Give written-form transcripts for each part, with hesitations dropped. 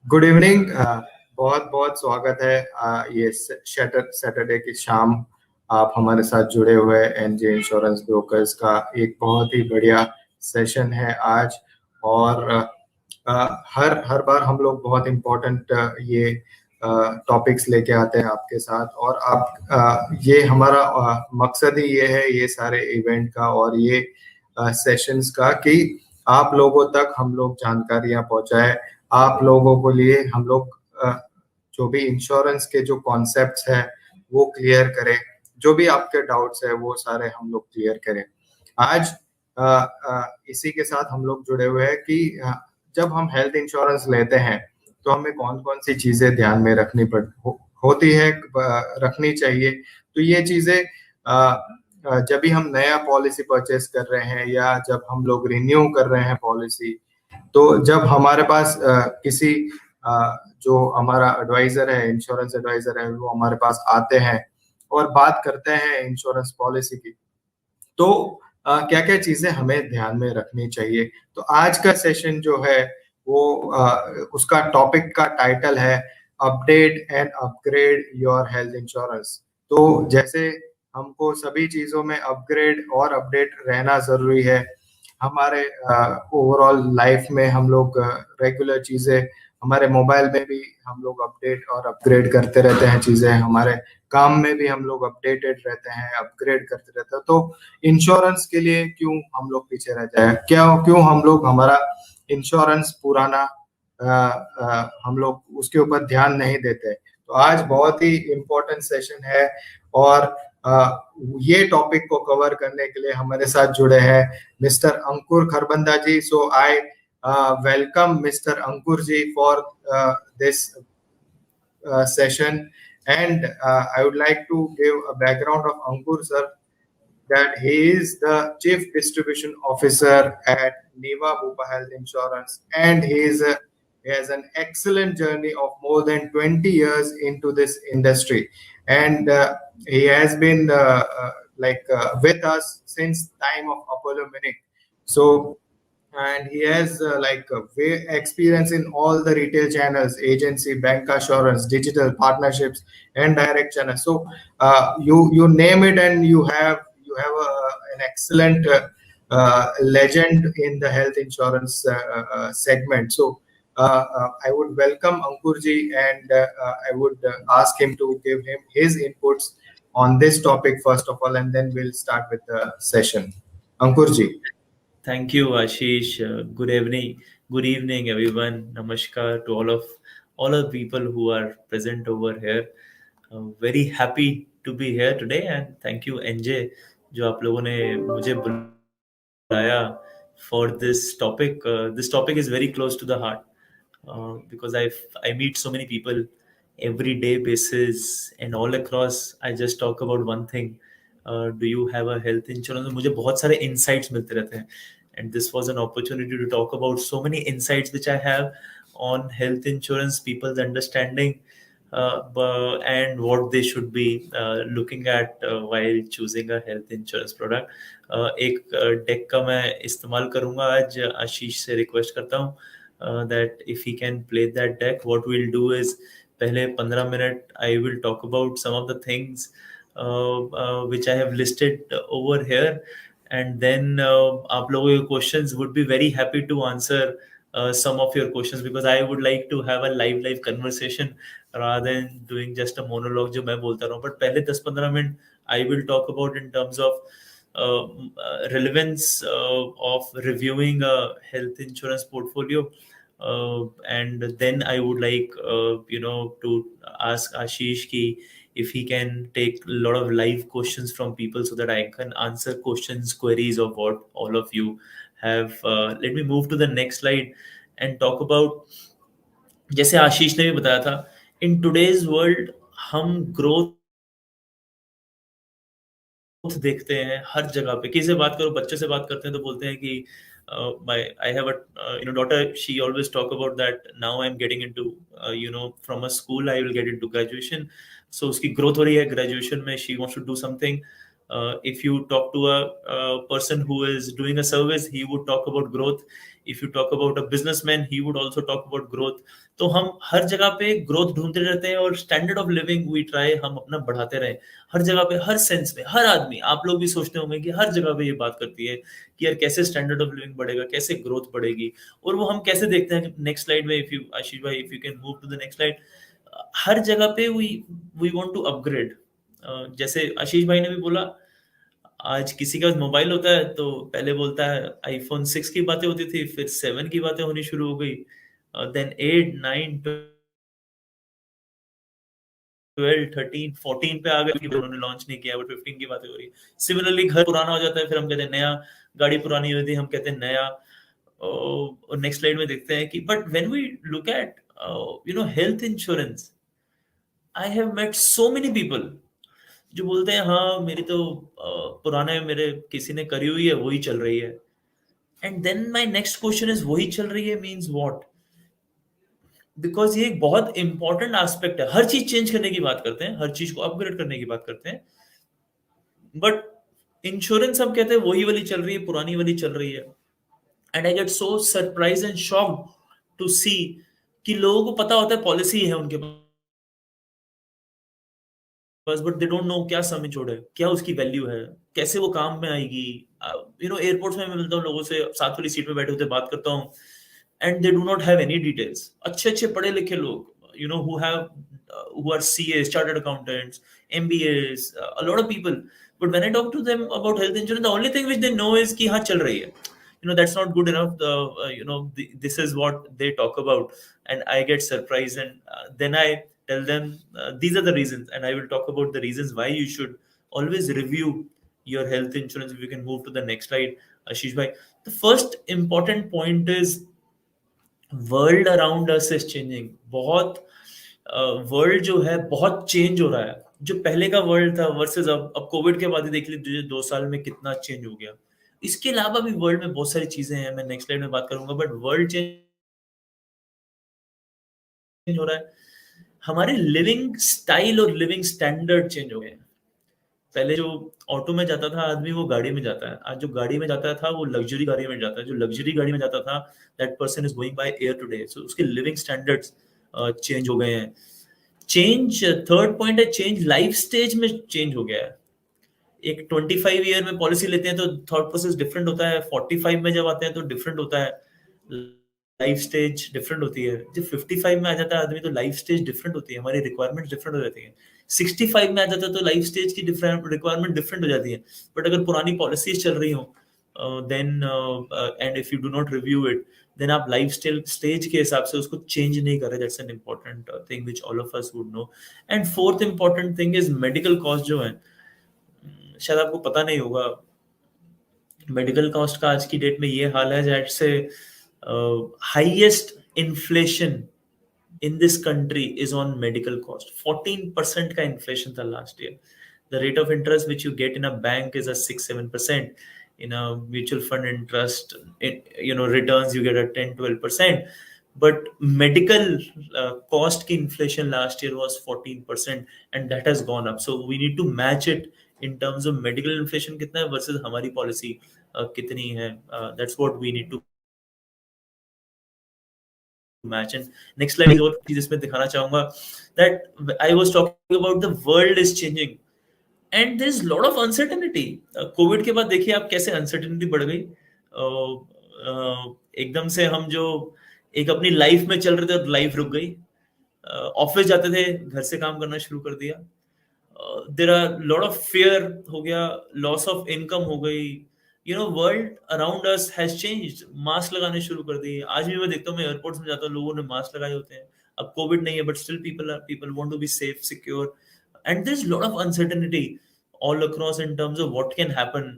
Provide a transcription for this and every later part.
Good evening. बहुत बहुत स्वागत है। ये सैटरडे की शाम आप हमारे साथ जुड़े हुए एनजे इंश्योरेंस ब्रोकर्स का एक बहुत ही बढ़िया सेशन है आज। और हर हर बार हम लोग बहुत इम्पोर्टेंट ये टॉपिक्स लेके आते हैं आपके साथ। और आप ये हमारा मकसद ही ये है, ये सारे इवेंट का और ये सेशंस का, कि आप लोगों तक हम लोग जानकारियां पहुंचाए। आप लोगों को लिए हम लोग जो भी इंश्योरेंस के जो कॉन्सेप्ट्स है वो क्लियर करें। जो भी आपके डाउट्स है वो सारे हम लोग क्लियर करें। आज इसी के साथ हम लोग जुड़े हुए हैं कि जब हम हेल्थ इंश्योरेंस लेते हैं तो हमें कौन कौन सी चीजें ध्यान में होती है, रखनी चाहिए। तो ये चीजें जब भी हम नया पॉलिसी परचेस कर रहे हैं या जब हम लोग रिन्यू कर रहे हैं पॉलिसी, तो जब हमारे पास किसी जो हमारा एडवाइजर है, इंश्योरेंस एडवाइजर है, वो हमारे पास आते हैं और बात करते हैं इंश्योरेंस पॉलिसी की, तो क्या क्या चीजें हमें ध्यान में रखनी चाहिए। तो आज का सेशन जो है वो उसका टॉपिक का टाइटल है update and upgrade your health insurance. तो जैसे हमको सभी चीजों में अपग्रेड और अपडेट रहना जरूरी है। हमारे ओवरऑल लाइफ में हम लोग रेगुलर चीजें, हमारे मोबाइल में भी हम लोग अपडेट और अपग्रेड करते रहते हैं चीजें, हमारे काम में भी हम लोग अपडेटेड रहते हैं, अपग्रेड करते रहते हैं। तो इंश्योरेंस के लिए क्यों हम लोग पीछे रह जाए, क्यों हम लोग हमारा इंश्योरेंस पुराना हम लोग उसके ऊपर ध्यान नहीं देते। तो आज बहुत ही इम्पोर्टेंट सेशन है और ये टॉपिक को कवर करने के लिए हमारे साथ जुड़े हैं mister Ankur Kharbanda ji. So I welcome mister Ankur ji for this session. And I would like to give a background of Ankur sir, that he is the Chief Distribution Officer at Niva Bupa Health Insurance, and he has an excellent journey of more than 20 years into this industry. And he has been with us since time of Apollo Munich. So and he has experience in all the retail channels, agency, bank assurance, digital partnerships, and direct channels. So you name it, and you have an excellent legend in the health insurance segment. So I would welcome Ankurji, and I would ask him to give him his inputs on this topic first of all, and then we'll start with the session. Ankurji. Thank you, Ashish. Good evening, everyone. Namaskar to all of people who are present over here. Very happy to be here today, and thank you, NJ, जो आप लोगों ने मुझे बुलाया for this topic. This topic is very close to the heart because I meet so many people every day basis, and all across I just talk about one thing. Do you have a health insurance? मुझे बहुत सारे insights मिलते रहते हैं, and this was an opportunity to talk about so many insights which I have on health insurance, people's understanding, and what they should be looking at while choosing a health insurance product. एक deck का मैं इस्तेमाल करूंगा आज। आशीष से request करता हूँ that if he can play that deck, what we'll do is पहले 15 minute I will talk about some of the things which I have listed over here, and then आप लोगों के questions would be very happy to answer some of your questions, because I would like to have a live conversation rather than doing just a monologue जो मैं बोलता रहूँ. But पहले 10-15 minute I will talk about in terms of relevance of reviewing a health insurance portfolio, and then I would like to ask Ashish ki if he can take a lot of live questions from people so that I can answer questions, queries of what all of you have. Let me move to the next slide and talk about, जैसे आशीष ने भी बताया था, in today's world हम growth देखते हैं हर जगह पे। किसी से बात करो, बच्चे से बात करते हैं तो बोलते हैं कि I have a daughter. She always talk about that now I'm getting into from a school I will get into graduation. So उसकी growth हो रही है graduation में, she wants to do something. If you talk to a person who is doing a service, he would talk about growth. If you talk about a businessman he would also talk about growth. तो हम हर जगह पे growth ढूंढते रहते हैं और standard of living we try हम अपना बढ़ाते रहे हर जगह पे, हर सेंस में। हर आदमी, आप लोग भी सोचते होंगे कि हर जगह पे ये बात करती है कि यार कैसे स्टैंडर्ड ऑफ लिविंग बढ़ेगा, कैसे ग्रोथ बढ़ेगी। और वो हम कैसे देखते हैं, नेक्स्ट स्लाइड में, इफ यू आशीष भाई if you can move to the next slide. हर जगह पे वी वांट टू अपग्रेड। जैसे आशीष भाई ने भी बोला, आज किसी का मोबाइल होता है तो पहले बोलता है आईफोन 6 की बातें होती थी, फिर 7 की बातें होनी शुरू हो गई, देन 8 9 12 13 14 पे आ गए कि उन्होंने लॉन्च नहीं किया, बट 15 की बातें हो रही है। सिमिलरली घर पुराना हो जाता है, फिर हम कहते हैं नया, गाड़ी पुरानी होती है हम कहते हैं नया। और नेक्स्ट स्लाइड में देखते हैं कि but when we look at health insurance, I have met so many people जो बोलते हैं हाँ मेरी तो पुराने मेरे किसी ने करी हुई है वही चल रही है। And then my next question is वही चल रही है मींस व्हाट? बिकॉज ये एक बहुत इंपॉर्टेंट एस्पेक्ट है। हर चीज चेंज करने की बात करते हैं, हर चीज को अपग्रेड करने की बात करते हैं, बट इंश्योरेंस हम कहते हैं वही वाली चल रही है, पुरानी वाली चल रही है। And I get so surprise and shocked to see कि लोगों को पता होता है पॉलिसी है उनके पास, बट दे डोंट नो क्या सम इंश्योर्ड है, क्या उसकी वैल्यू है, कैसे वो काम में आएगी। एयरपोर्ट्स में मैं मिलता हूँ लोगों से, साथ वाली सीट में बैठे होते बात करता हूँ, and they do not have any details. अच्छे अच्छे पढ़े लिखे लोग, who have who are CAs, chartered accountants, MBAs, a lot of people. But when I talk to them about health insurance, the only thing which they know is कि हाँ चल रही है. That's not good enough. This is what they talk about, and I get surprised, and then I tell them these are the reasons, and I will talk about the reasons why you should always review your health insurance. If you can move to the next slide, Ashish bhai. The first important point is world around us is changing बहुत। World जो है बहुत change हो रहा है। जो पहले का वर्ल्ड था वर्सेस अब कोविड के बाद ही देख लीजिए 2 साल में कितना चेंज हो गया। इसके अलावा भी वर्ल्ड में बहुत सारी चीजें हैं, मैं नेक्स्ट स्लाइड में बात करूंगा, बट वर्ल्ड चेंज हो रहा है। हमारे लिविंग स्टाइल और लिविंग स्टैंडर्ड चेंज हो गए हैं। पहले जो ऑटो में जाता था आदमी वो गाड़ी में जाता है, आज जो गाड़ी में जाता था वो लग्जरी गाड़ी में जाता है, जो लग्जरी गाड़ी में जाता था that person is going by air today. So उसके लिविंग स्टैंडर्ड्स चेंज हो गए हैं। चेंज, थर्ड पॉइंट है चेंज लाइफ स्टेज में चेंज हो गया है। एक 25 ईयर में पॉलिसी लेते हैं तो थॉट प्रोसेस डिफरेंट होता है, 45 में जब आते हैं तो डिफरेंट होता है, लाइफ स्टेज डिफरेंट होती है। जब 55 में आ जाता है आदमी तो लाइफ स्टेज डिफरेंट होती है, हमारी रिक्वायरमेंट्स डिफरेंट हो जाती है। 65 में आ जाता है तो लाइफ स्टेज की रिक्वायरमेंट डिफरेंट हो जाती है। बट अगर पुरानी पॉलिसीज चल रही हो then and if you do not review it then आप लाइफ स्टेज के हिसाब से उसको चेंज नहीं कर रहे। That's an important thing which all of us would know. And fourth important thing is medical cost जो है, शायद आपको पता नहीं होगा, मेडिकल कॉस्ट का आज की डेट में ये हाल है जैसे highest inflation in this country is on medical cost. 14% का inflation था last year. The rate of interest which you get in a bank is a 6-7%. In a mutual fund interest, returns you get a 10-12%. But medical cost की inflation last year was 14%, and that has gone up. So we need to match it in terms of medical inflation कितना है versus हमारी policy कितनी है. That's what we need to match. And next slide is और चीज इसमें दिखाना चाहूंगा that I was talking about the world is changing and there is lot of uncertainty. Covid के बाद देखिए आप कैसे अनसर्टेनिटी बढ़ गई। एकदम से हम जो एक अपनी लाइफ में चल रहे थे और लाइफ रुक गई। ऑफिस जाते थे, घर से काम करना शुरू कर दिया। There are lot of fear हो गया, लॉस ऑफ इनकम हो गई। World around us has changed. Mask लगाने शुरू कर दिए। आज भी मैं देखता हूँ, मैं एयरपोर्ट्स में जाता हूँ, लोगों ने मास्क लगाए होते हैं। अब कोविड नहीं है but still people want to be safe, secure, and there is lot of uncertainty all across in terms of what can happen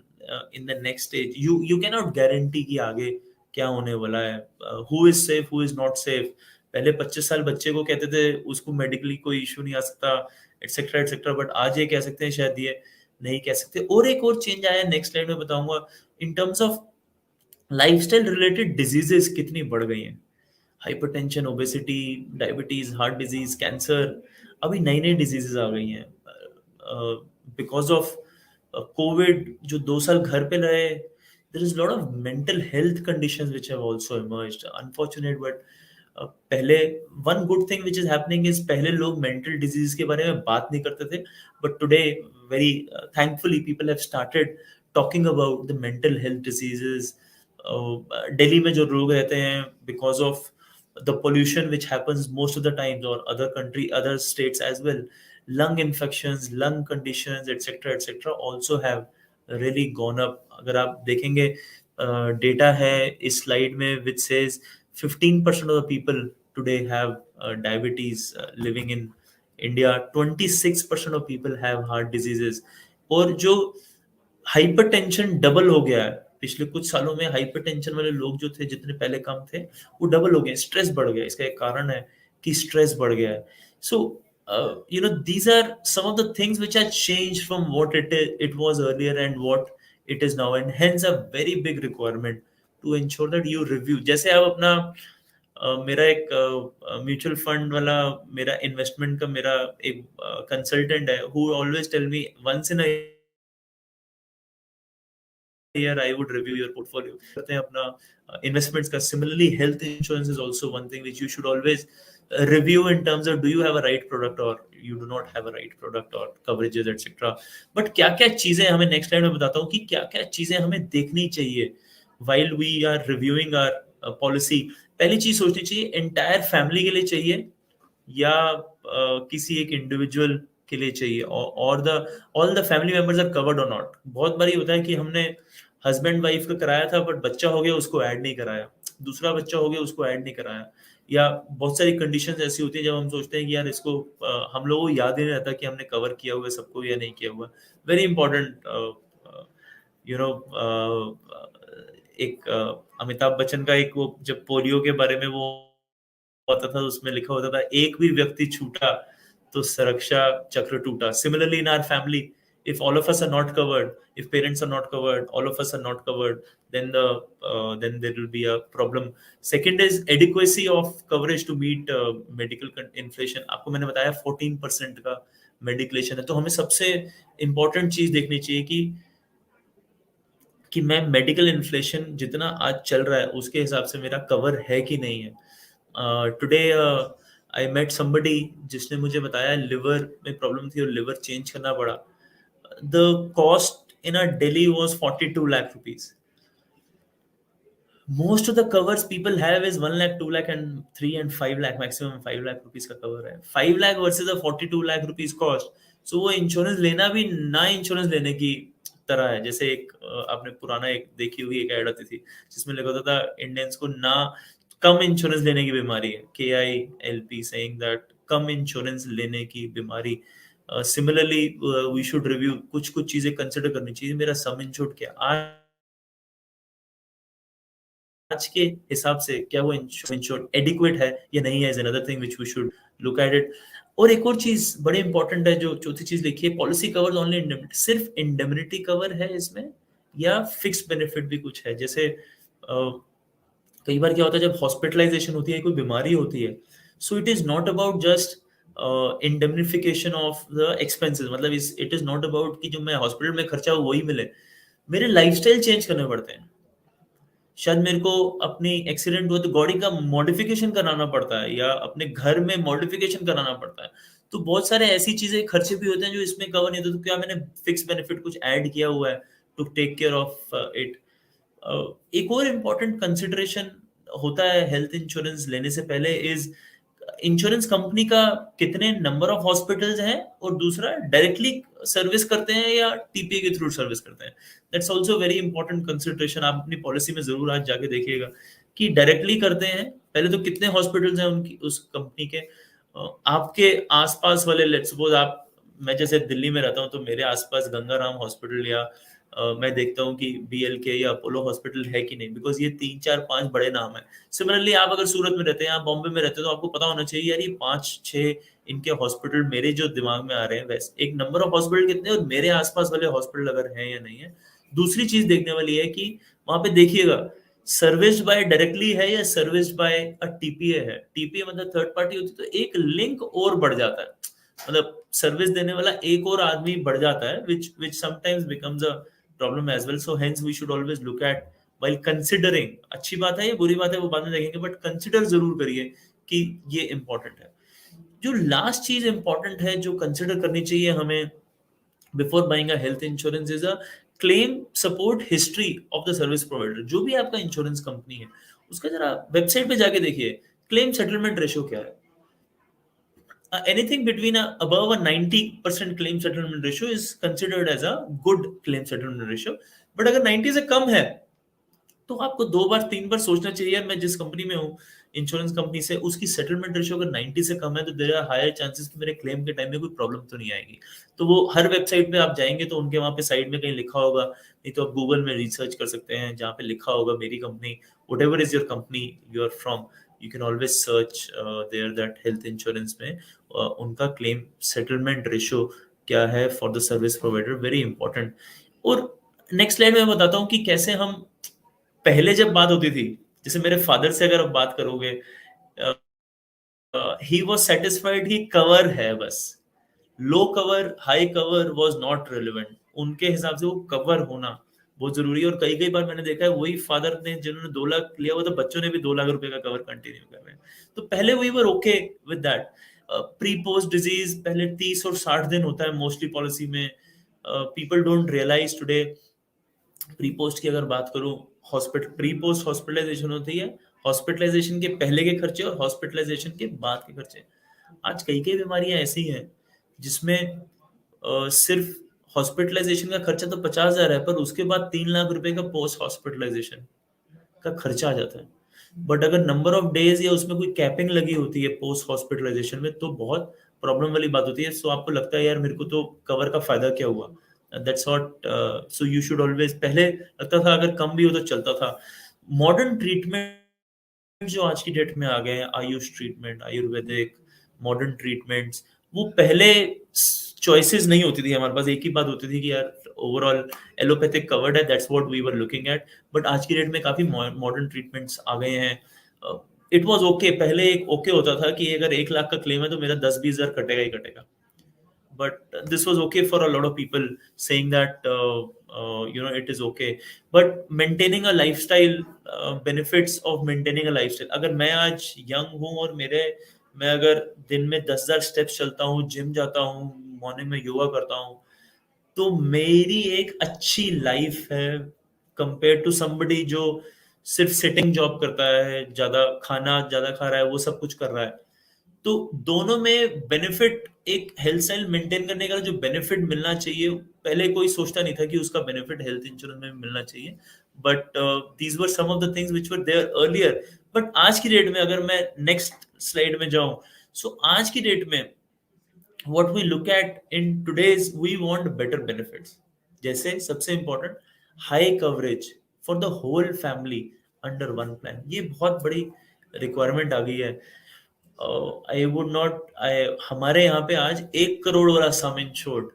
in the next stage. You cannot guarantee कि आगे क्या होने वाला है। who is safe, who is not safe. पहले 25 साल बच्चे को कहते थे उसको मेडिकली कोई इशू नहीं आ सकता, एटसेट्रा एटसेट्रा, बट आज ये कह सकते हैं शायद ये नहीं कह सकते। और एक और चेंज आया, नेक्स्ट स्लाइड में बताऊंगा, in terms of lifestyle related diseases कितनी बढ़ गई हैं। Hypertension, obesity, diabetes, heart disease, cancer, अभी नई नई डिजीजेस आ गई हैं बिकॉज ऑफ कोविड। जो 2 साल घर पे रहे, there is a lot of mental health conditions which have also emerged. Unfortunate, but पहले one good thing which is happening is पहले लोग mental disease के बारे में बात नहीं करते थे, but today very thankfully people have started talking about the mental health diseases. Delhi में जो लोग रहते हैं because of the pollution which happens most of the times, or other states as well, lung infections, lung conditions, etc also have really gone up. अगर आप देखेंगे data है इस स्लाइड में which says 15% of the people today have diabetes living in India. 26% of people have heart diseases. और जो hypertension double हो गया है पिछले कुछ सालों में, हाइपरटेंशन वाले लोग जो थे जितने पहले कम थे वो डबल हो गए, स्ट्रेस बढ़ गया। इसका एक कारण है कि स्ट्रेस बढ़ गया है। सो these are some of the things which have changed from what it was earlier and what it is now, and hence a very big requirement to ensure that you review. जैसे आप अपना मेरा एक mutual fund वाला मेरा investment का मेरा एक कंसल्टेंट है who always tell me once in a year I would review your portfolio. करते हैं अपना investments का. Similarly, health insurance is also one thing which you should always review in terms of do you have a right product or you do not have a right product or coverages etc. But क्या क्या चीजें हमें next slide में बताता हूँ कि क्या क्या चीजें हमें देखनी चाहिए while we are reviewing our policy. पहली चीज सोचनी चाहिए entire family के लिए चाहिए या किसी एक इंडिविजुअल के लिए चाहिए, और the all the family members are covered और नॉट. बहुत बारी होता है कि हमने हस्बैंड वाइफ का कराया था बट बच्चा हो गया उसको ऐड नहीं कराया, दूसरा बच्चा हो गया उसको ऐड नहीं कराया, या बहुत सारी कंडीशंस ऐसी होती है जब हम सोचते हैं कि यार इसको हम लोगों को याद ही नहीं रहता कि हमने कवर किया हुआ है सबको या नहीं किया हुआ. Very important. यू नो एक अमिताभ बच्चन का एक वो जब पोलियो के बारे में वो होता था उसमें लिखा होता था एक भी व्यक्ति छूटा तो सुरक्षा चक्र टूटा. Similarly in our family, if all of us are not covered, if parents are not covered, all of us are not covered, then then there will be a problem. Second is adequacy of coverage to meet medical inflation. आपको मैंने बताया 14% का मेडिक्लेशन है, तो हमें सबसे important चीज देखनी चाहिए कि मैं मेडिकल इन्फ्लेशन जितना आज चल रहा है उसके हिसाब से मेरा कवर है कि नहीं है. टुडे आई मेट समबडी जिसने मुझे बताया लिवर में प्रॉब्लम थी और लिवर चेंज करना पड़ा. The cost in a Delhi was 42 lakh rupees. Most of the covers people have is 1 lakh, 2 lakh and 3 and 5 lakh, maximum 5 lakh rupees का cover है. 5 lakh versus a 42 lakh rupees cost. So वो insurance लेना भी ना insurance लेने की तरह है. जैसे एक आपने पुराना एक देखी हुई एक ऐड आती थी जिसमें लिखा होता था इंडियंस को ना कम इंश्योरेंस लेने की बीमारी है. KILP saying that come insurance लेने की बीमारी. सिमिलरली वी शुड रिव्यू, कुछ चीजें कंसिडर करनी चाहिए. मेरा सम इंश्योर्ड क्या आज के हिसाब से, क्या वो इंश्योर्ड एडिक्वेट है या नहीं है, is another thing which we should look at it. और एक और चीज बड़ी इंपॉर्टेंट है जो चौथी चीज लिखी है, पॉलिसी कवर्स ओनली इंडेमनिटी. सिर्फ इंडेमनिटी कवर है इसमें या फिक्स बेनिफिट भी कुछ है? जैसे कई बार क्या होता है जब हॉस्पिटलाइजेशन होती है, कोई बीमारी होती है, so it is not about just indemnification of the expenses. मतलब इट इज नॉट अबाउट कि जो मैं हॉस्पिटल में खर्चा हो वही मिले. मेरे लाइफस्टाइल चेंज करने पड़ते हैं. शायद मेरे को अपनी एक्सीडेंट हुआ तो बॉडी का मॉडिफिकेशन कराना पड़ता है या अपने घर में मॉडिफिकेशन कराना पड़ता है. तो बहुत सारे ऐसी चीजें खर्चे भी होते हैं जो इसमें कवर नहीं होते. तो क्या मैंने फिक्स बेनिफिट कुछ ऐड किया हुआ है to take care of it? एक और इम्पोर्टेंट कंसिडरेशन होता है हेल्थ इंश्योरेंस लेने से पहले इज इंश्योरेंस कंपनी का कितने नंबर ऑफ हॉस्पिटल्स हैं, और दूसरा डायरेक्टली सर्विस करते हैं या TPA के थ्रू सर्विस करते हैं. That's also very important consideration. आप अपनी पॉलिसी में जरूर आज जाके देखिएगा कि डायरेक्टली करते हैं पहले तो कितने हॉस्पिटल्स हैं उनकी उस कंपनी के. आपके आसपास वाले, लेट्स सपोज मैं जैसे दिल्ली में रहता हूँ तो मेरे आसपास गंगाराम हॉस्पिटल या मैं देखता हूँ कि BLK या अपोलो हॉस्पिटल है कि नहीं, बिकॉज ये 3 4 5 बड़े नाम है. सिमिलरली आप अगर सूरत में रहते हैं, आप बॉम्बे में रहते हैं, तो आपको पता होना चाहिए यार ये 5-6 इनके हॉस्पिटल मेरे जो दिमाग में आ रहे हैं, वैसे एक नंबर ऑफ हॉस्पिटल कितने और मेरे आसपास वाले हॉस्पिटल अगर हैं या नहीं है. दूसरी चीज देखने वाली है कि वहां पे देखिएगा सर्विस्ड बाय डायरेक्टली है या सर्विस्ड बाय अ TPA है. TPA मतलब थर्ड पार्टी होती है, तो एक लिंक और बढ़ जाता है. मतलब सर्विस देने वाला एक और आदमी बढ़ जाता है, which sometimes becomes a problem as well. So hence we should always look at while considering, अच्छी बात है ये बुरी बात है वो बाद में देखेंगे, but consider जरूर करिए कि ये important है. जो लास्ट चीज इंपॉर्टेंट है जो कंसिडर करनी चाहिए हमें before buying a health insurance is a claim support history of the service provider. जो भी आपका इंश्योरेंस कंपनी है उसका जरा वेबसाइट पे जाके देखिए क्लेम सेटलमेंट रेशियो क्या है. Anything between above a 90% claim settlement ratio is considered as a good claim settlement ratio. But अगर 90 से कम है तो आपको 2 बार 3 बार सोचना चाहिए. यार मैं जिस कंपनी में हूँ इंश्योरेंस कंपनी से, उसकी सेटलमेंट रेशियो अगर 90 से कम है तो देयर आर हायर चांसेस कि मेरे क्लेम के टाइम में कोई प्रॉब्लम तो नहीं आएगी. तो वो हर वेबसाइट पे आप जाएंगे तो उनके वहाँ पे साइड में कहीं लिखा होगा, नहीं तो आप गूगल में रिसर्च कर सकते हैं जहाँ पे लिखा होगा मेरी company, whatever is your company you are from, you can always search there that health insurance में उनका क्लेम सेटलमेंट रेशियो क्या है for the service provider, very important. और नेक्स्ट स्लाइड में बताता हूँ कि कैसे हम पहले जब बात होती थी, जैसे मेरे फादर से अगर आप बात करोगे, he was satisfied he cover है बस, low cover high cover was not relevant. उनके हिसाब से वो कवर होना बहुत जरूरी है. और कई कई बार मैंने देखा है वही फादर ने जिन्होंने 2 लाख लिया हुआ, तो बच्चों ने भी 2 लाख रुपए का कवर कंटिन्यू कर रहे हैं. तो पहले we were okay with that. Pre post disease पहले 30 और 60 दिन होता है मोस्टली पॉलिसी में. People don't realise today. Pre post की अगर बात करूं, हॉस्पिटल प्री पोस्ट हॉस्पिटलाइजेशन होती है, हॉस्पिटलाइजेशन के पहले के खर्चे और हॉस्पिटलाइजेशन के बाद के खर्चे. आज कई कई बीमारियां ऐसी हैं जिसमें सिर्फ हॉस्पिटलाइजेशन का खर्चा तो 50,000 है, पर उसके बाद 3 लाख रुपए का पोस्ट हॉस्पिटलाइजेशन का खर्चा आ जाता है. बट अगर नंबर ऑफ डेज या उसमें कोई कैपिंग लगी होती है पोस्ट हॉस्पिटलाइजेशन में तो बहुत प्रॉब्लम वाली बात होती है. सो आपको लगता है यार मेरे को तो कवर का फायदा क्या हुआ. That's what. So you should always, पहले लगता था अगर कम भी हो तो चलता था. मॉडर्न ट्रीटमेंट जो आज की डेट में आ गए हैं, Ayush treatment, Ayurvedic modern treatments, वो पहले चॉइसेस नहीं होती थी हमारे पास. एक ही बात होती थी कि यार ओवरऑल एलोपैथिक कवर्ड है, that's what we were looking at. But आज की डेट में काफी मॉडर्न ट्रीटमेंट्स आ गए हैं. इट वाज ओके, पहले एक ओके होता था कि अगर 1 लाख का क्लेम है तो मेरा 10-20 हजार कटेगा ही कटेगा. But this was okay for a lot of people, saying that it is okay. But maintaining a lifestyle, benefits of maintaining a lifestyle. अगर मैं आज यंग हूँ और मैं अगर दिन में 10,000 स्टेप्स चलता हूँ, जिम जाता हूँ, मॉर्निंग में योगा करता हूँ, तो मेरी एक अच्छी लाइफ है कंपेयर टू समबडी जो सिर्फ सिटिंग जॉब करता है, ज्यादा खा रहा है, वो सब कुछ कर रहा है. तो दोनों में बेनिफिट, एक हेल्थ स्टाइल मेंटेन करने का जो बेनिफिट मिलना चाहिए, पहले कोई सोचता नहीं था कि उसका बेनिफिट हेल्थ इंश्योरेंस में मिलना चाहिए. But these were some of the things which were there earlier. But आज की डेट में अगर मैं नेक्स्ट स्लाइड में जाऊं, सो आज की डेट में what we look at in today's, we want better benefits. जैसे सबसे important high coverage for the whole family under one plan. ये बहुत बड़ी requirement आ गई है. I would not, हमारे यहाँ पे आज 1 करोड़ वाला sum insured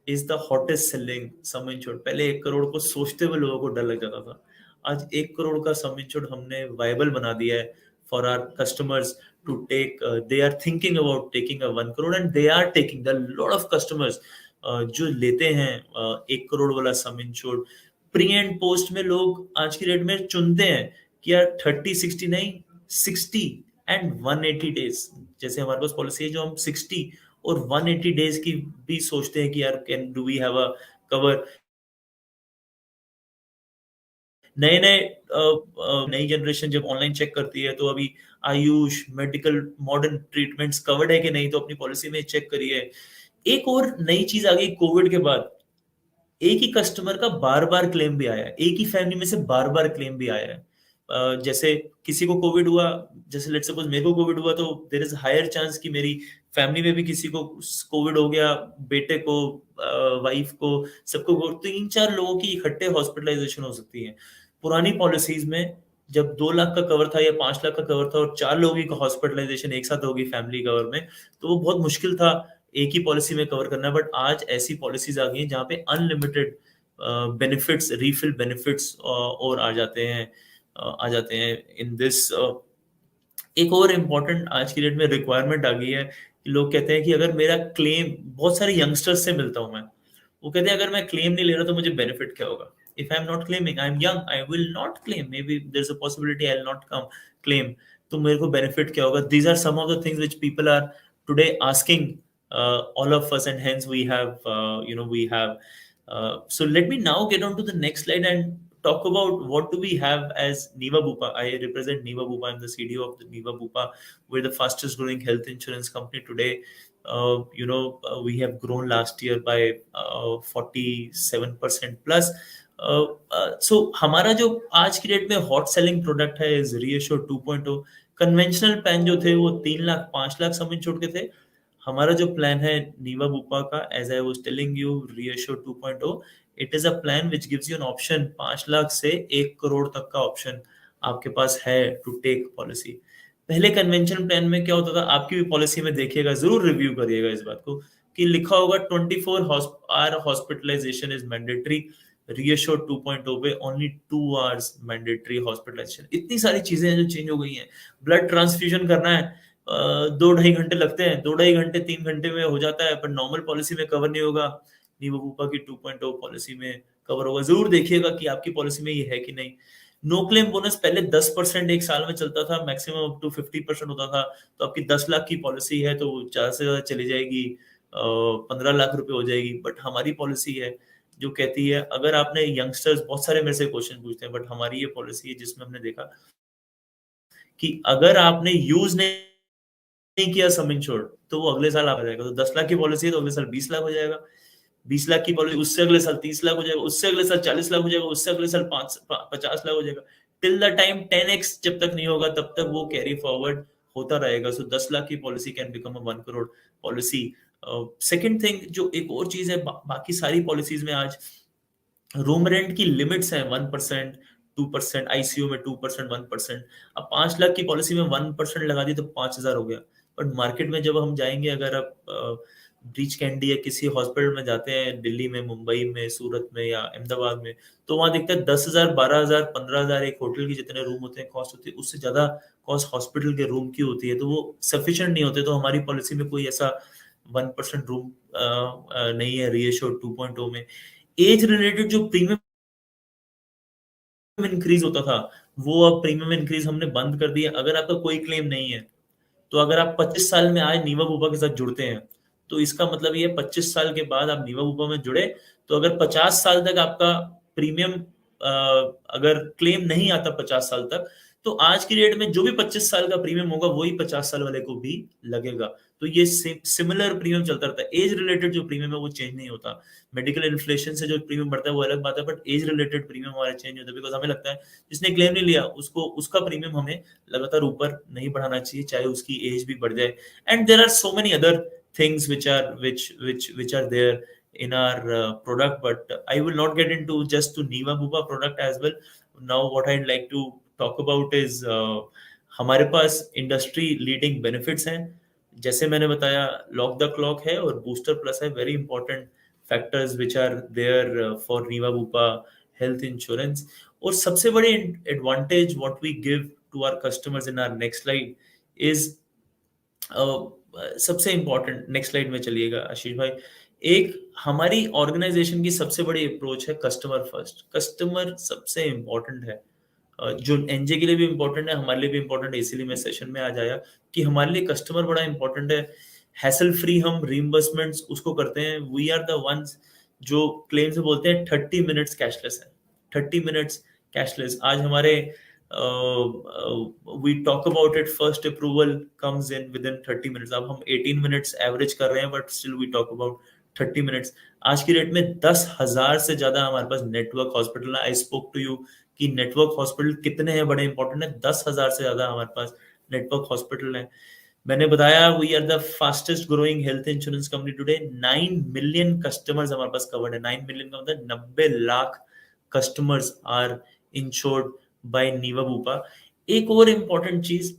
is the hottest selling sum insured. पहले 1 करोड़ को सोचते हुए लोगों को डर लग जाता था. आज 1 करोड़ का sum insured हमने viable बना दिया है for our customers to take. They are thinking about taking a 1 crore and they are taking. There are lot of customers जो लेते हैं 1 करोड़ वाला sum insured. Pre and post में लोग आज की डेट में चुनते हैं कि यार 30, 60 नहीं, 60 एंड 180 डेज. जैसे हमारे पास पॉलिसी है जो हम 60 और 180 डेज की भी सोचते हैं कि यार can do we have a cover. नई जनरेशन जब ऑनलाइन चेक करती है तो अभी Ayush, medical, modern treatments covered है कि नहीं, तो अपनी पॉलिसी में चेक करिए. एक और नई चीज आ गई कोविड के बाद, एक ही कस्टमर का बार बार क्लेम भी आया है, एक ही फैमिली में से बार बार क्लेम भी आया है. जैसे किसी को कोविड हुआ, जैसे लेट्स सपोज मेरे को कोविड हुआ, तो देयर इज हायर चांस कि मेरी फैमिली में भी किसी को कोविड हो गया, बेटे को, वाइफ को, सबको 3-4 लोगों की इकट्ठे हॉस्पिटलाइजेशन हो सकती है. पुरानी पॉलिसीज में जब 2 लाख का कवर था या 5 लाख का कवर था और 4 लोगों की हॉस्पिटलाइजेशन एक साथ होगी फैमिली कवर में, तो वो बहुत मुश्किल था एक ही पॉलिसी में कवर करना. बट आज ऐसी पॉलिसीज आ गई हैं जहाँ पे अनलिमिटेड बेनिफिट्स, रीफिल बेनिफिट्स और आ जाते हैं इन दिस. एक और इम्पोर्टेंट आज की डेट में रिक्वायरमेंट आ गई है कि लोग कहते हैं कि अगर मेरा क्लेम, बहुत सारे यंगस्टर्स से मिलता हूं मैं, वो कहते हैं अगर मैं क्लेम नहीं ले रहा तो मुझे बेनिफिट क्या होगा? If I'm not claiming, I'm young, I will not claim. Maybe there's a possibility I'll not come claim. तो मेरे को benefit क्या होगा? These are some of the things which people are today asking all of us, and hence we have, we have. So let me now get on to the next slide and talk about what do we have as Niva Bupa. I represent Niva Bupa. I'm the CDO of the Niva Bupa. We're the fastest growing health insurance company today. We have grown last year by 47% plus. So हमारा जो आज की date में hot selling product है is reassure 2.0. Conventional plan जो थे वो 3 लाख 5 लाख समझ छोड़ के थे. हमारा जो प्लान है नीवा बुपा का, as I was telling you, reassure 2.0, it is a plan which gives you an option 5 lakh से 1 करोड़ तक का ऑप्शन आपके पास है टू टेक पॉलिसी. पहले कन्वेंशन प्लान में क्या होता था, आपकी भी पॉलिसी में देखिएगा, जरूर रिव्यू करिएगा इस बात को, कि लिखा होगा 24 hour hospitalisation is mandatory. Reassure 2.0 पे ओनली 2 आवर्स मैंडेटरी हॉस्पिटलाइजेशन. इतनी सारी चीजें हैं जो चेंज हो गई हैं. ब्लड ट्रांसफ्यूजन करना है 2-2.5 घंटे लगते हैं, 2-2.5 घंटे 3 घंटे में हो जाता है, पर नॉर्मल पॉलिसी में कवर नहीं होगा. नीवा बुपा की 2.0 पॉलिसी में कवर होगा. जरूर देखिएगा कि आपकी पॉलिसी में ये है कि नहीं. नो क्लेम बोनस पहले 10% एक साल में चलता था, मैक्सिमम अप टू 50% होता था. तो आपकी 10 लाख की पॉलिसी है तो ज्यादा से ज्यादा चली जाएगी 15 लाख रुपए हो जाएगी. बट हमारी पॉलिसी है जो कहती है, अगर आपने यंगस्टर्स बहुत सारे मेरे से क्वेश्चन पूछते हैं, बट हमारी ये पॉलिसी है जिसमें हमने देखा कि अगर आपने यूज नहीं किया सम इंश्योर्ड तो वो अगले साल आ जाएगा. तो 10 लाख की पॉलिसी है तो अगले साल 20 लाख हो जाएगा. 20 लाख की पॉलिसी उससे अगले साल 30 लाख हो जाएगा, उससे अगले साल 40 लाख हो जाएगा, उससे अगले साल 50 लाख हो जाएगा. टिल द टाइम 10x जब तक नहीं होगा तब तक वो कैरी फॉरवर्ड होता रहेगा. सो 10 लाख की policy can become a 1 crore policy. Second thing, जो एक और चीज है, बाकी सारी पॉलिसीज में आज रूम रेंट की लिमिट्स है 1%, 2%, आईसीयू में 2%, 1%. अब 5 लाख की पॉलिसी में 1% लगा दी तो 5,000 हो गया. बट मार्केट में जब हम जाएंगे, अगर आप ब्रीच कैंडी या किसी हॉस्पिटल में जाते हैं, दिल्ली में, मुंबई में, सूरत में या अहमदाबाद में, तो वहां देखते हैं 10,000, 12,000, 15,000 एक होटल की जितने रूम होते हैं कॉस्ट होती है, उससे ज्यादा कॉस्ट हॉस्पिटल के रूम की होती है. तो वो सफिशिएंट नहीं होते. तो हमारी पॉलिसी में कोई ऐसा 1% रूम नहीं है रीअश्योर 2.0 में. एज रिलेटेड जो प्रीमियम इंक्रीज होता था, वो अब प्रीमियम इंक्रीज हमने बंद कर दिया. अगर आपका कोई क्लेम नहीं है, तो अगर आप 25 साल में आज नीवा बुपा के साथ जुड़ते हैं, तो इसका मतलब ये 25 साल के बाद आप नीवा बुपा में जुड़े, तो अगर 50 साल तक आपका प्रीमियम अगर क्लेम नहीं आता 50 साल तक, तो आज की डेट में जो भी 25 साल का प्रीमियम होगा वही 50 साल वाले को भी लगेगा. तो ये सिमिलर प्रीमियम चलता रहता है. एज रिलेटेड जो प्रीमियम है वो चेंज नहीं होता. मेडिकल इन्फ्लेशन से जो प्रीमियम बढ़ता है वो अलग बात है, बट एज रिलेटेड प्रीमियम हमारा चेंज होता है. बिकॉज हमें लगता है जिसने क्लेम नहीं लिया उसको उसका प्रीमियम हमें लगातार ऊपर नहीं बढ़ाना चाहिए, चाहे उसकी एज भी बढ़ जाए. And there are so many other things which are there in our product, but I will not get into just to Niva Bupa product as well. Now what I'd like to talk about is हमारे पास industry leading benefits हैं. जैसे मैंने बताया, lock the clock है और booster plus है, very important factors which are there for Niva Bupa health insurance. और सबसे बड़ी advantage what we give to our customers in our next slide is, सबसे इंपॉर्टेंट, नेक्स्ट स्लाइड में चलिएगा आशीष भाई. एक हमारी ऑर्गेनाइजेशन की सबसे बड़ी अप्रोच है कस्टमर फर्स्ट. कस्टमर सबसे इंपॉर्टेंट है, जो एनजे के लिए भी इंपॉर्टेंट है, हमारे लिए भी इंपॉर्टेंट है. इसीलिए मैं सेशन में आज आया कि हमारे लिए कस्टमर बड़ा इंपॉर्टेंट है. हैसल फ्री हम रीइंबर्समेंट्स उसको करते हैं. वी आर द वंस जो क्लेम से बोलते हैं 30 मिनट्स कैशलेस है, 30 मिनट्स कैशलेस. आज हमारे we talk about it, first approval comes in within 30 minutes. अब हम 18 minutes एवरेज कर रहे हैं, but still we talk about 30 minutes. आज की डेट में 10,000 से ज्यादा हमारे पास नेटवर्क हॉस्पिटल है. आई स्पोक टू यू कि नेटवर्क हॉस्पिटल कितने हैं, बड़े इंपॉर्टेंट है. 10,000 से ज्यादा हमारे पास नेटवर्क हॉस्पिटल है. मैंने बताया we are the fastest growing health insurance company today. 9 million customers हमारे पास कवर्ड है. 9 मिलियन का मतलब 90 lakh customers are insured by Niva Bupa. एक और इंपॉर्टेंट चीज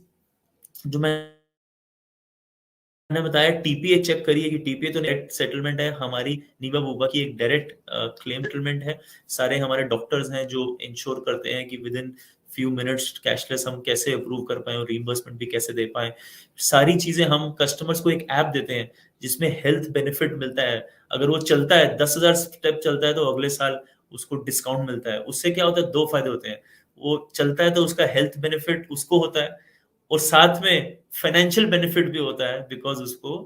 जो मैंने बताया, टीपीए चेक करिए कि टीपीए तो नेट सेटलमेंट है. हमारी नीवा बुपा की एक डायरेक्ट क्लेम सेटलमेंट है. सारे हमारे डॉक्टर्स हैं जो इंश्योर करते हैं कि with in few minutes cashless हम कैसे अप्रूव कर पाए और रीइंबर्समेंट भी कैसे दे पाए, सारी चीजें हम कस्टमर्स को एक ऐप देते हैं जिसमें हेल्थ बेनिफिट मिलता है। अगर वो चलता है 10,000 स्टेप चलता है तो अगले साल उसको डिस्काउंट मिलता है। उससे क्या होता है, दो फायदे होते हैं। वो चलता है तो उसका हेल्थ बेनिफिट उसको होता है और साथ में फाइनेंशियल बेनिफिट भी होता है बिकॉज उसको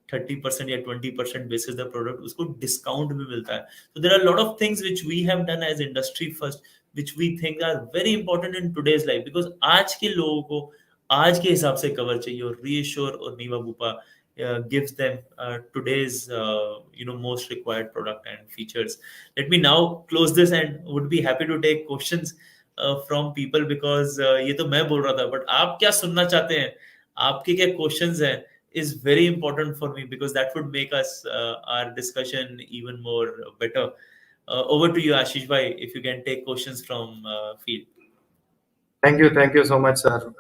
30% या 20% बेसिस द प्रोडक्ट उसको डिस्काउंट भी मिलता है। तो there are lot of things which we have done as industry first which we think are very important in today's life because आज के लोगों को आज के हिसाब से कवर चाहिए और रीअश्योर और नीवा Bupa gives them today's most required product and features. Let me now close this and would be happy to take questions from people because ये तो मैं बोल रहा था but आप क्या सुनना चाहते हैं, आपके क्या questions हैं is very important for me because that would make us our discussion even more better. Over to you, Ashish bhai, if you can take questions from field. Thank you so much sir.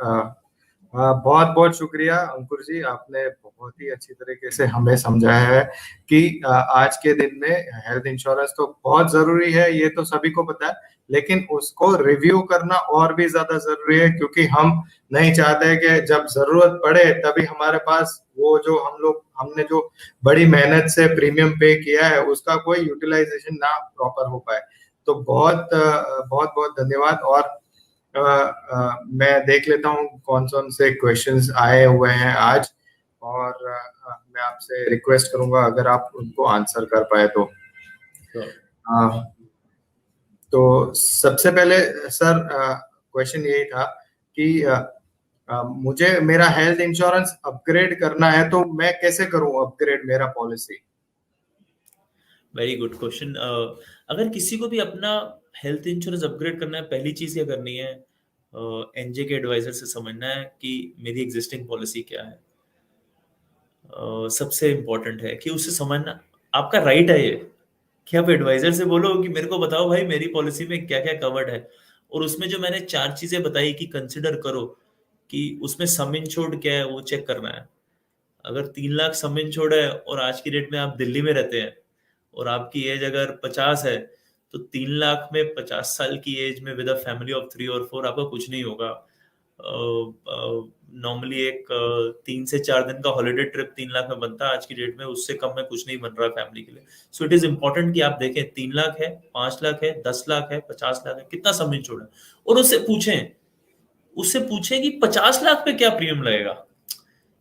बहुत बहुत शुक्रिया अंकुर जी, आपने बहुत ही अच्छी तरीके से हमें समझाया है कि आज के दिन में हेल्थ इंश्योरेंस तो बहुत जरूरी है, ये तो सभी को पता है, लेकिन उसको रिव्यू करना और भी ज्यादा जरूरी है क्योंकि हम नहीं चाहते कि जब जरूरत पड़े तभी हमारे पास वो जो हमने जो बड़ी मेहनत से प्रीमियम पे किया है उसका कोई यूटिलाइजेशन ना प्रॉपर हो पाए। तो बहुत बहुत बहुत धन्यवाद। और मैं देख लेता हूँ कौन कौन से क्वेश्चंस आए हुए हैं आज, और मैं आपसे रिक्वेस्ट करूंगा अगर आप उनको आंसर कर पाए तो। तो सबसे पहले सर क्वेश्चन यही था कि मुझे मेरा हेल्थ इंश्योरेंस अपग्रेड करना है तो मैं कैसे करूं अपग्रेड मेरा पॉलिसी। Very good question. अगर किसी को भी अपना हेल्थ इंश्योरेंस अपग्रेड करना है, पहली चीज क्या करनी है, एनजे के एडवाइजर से समझना है कि मेरी एग्जिस्टिंग पॉलिसी क्या है। सबसे इंपॉर्टेंट है कि उसे समझना, आपका राइट है ये कि आप एडवाइजर से बोलो कि मेरे को बताओ भाई मेरी पॉलिसी में क्या क्या कवर्ड है, और उसमें जो मैंने 4 चीजें बताई कि कंसिडर करो कि उसमें सम इंश्योर्ड क्या है वो चेक करना है। अगर 3 लाख सम इंश्योर्ड है और आज की डेट में आप दिल्ली में रहते हैं और आपकी एज अगर 50 है तो 3 लाख में 50 साल की एज में विद अ फैमिली ऑफ 3 और 4 आपका कुछ नहीं होगा। नॉर्मली एक 3 से 4 दिन का हॉलिडे ट्रिप 3 लाख में बनता है, आज की डेट में उससे कम में कुछ नहीं बन रहा फैमिली के लिए। सो इट इज इंपॉर्टेंट कि आप देखें 3 लाख है, 5 लाख है, 10 लाख है, 50 लाख है, कितना सम इंश्योर्ड है, और उससे पूछें कि 50 लाख पे क्या प्रीमियम लगेगा